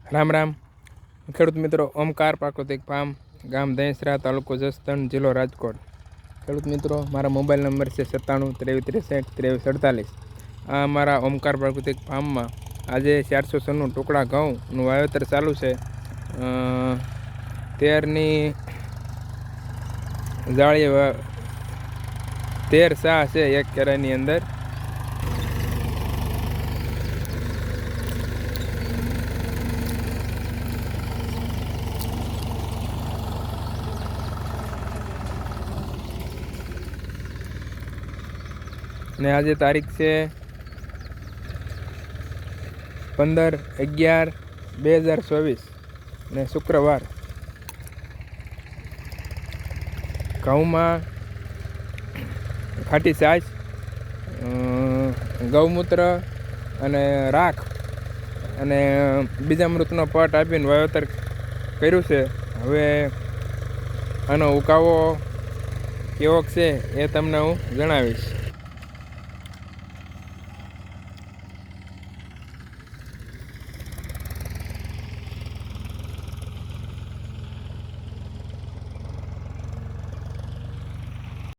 રામ રામ ખેડૂત મિત્રો, ઓમકાર પ્રાકૃતિક ફાર્મ, ગામ દહેસરા, તાલુકો જસદણ, જિલ્લો રાજકોટ. ખેડૂત મિત્રો, મારા મોબાઈલ નંબર છે 97 23 63 23 48. આ અમારા ઓમકાર પ્રાકૃતિક ફાર્મમાં આજે 496 ટુકડા ઘઉંનું વાવેતર ચાલુ છે. 13ની જાળી 13 સા છે એક કેરાની અંદર. ને આજે તારીખ છે 15/11/2024 ને શુક્રવાર. ઘઉંમાં ખાટી છાશ, ગૌમૂત્ર અને રાખ અને બીજામૃતનો પટ આપીને વાવેતર કર્યું છે. હવે આનો ઉકાવો કેવોક છે એ તમને હું જણાવીશ.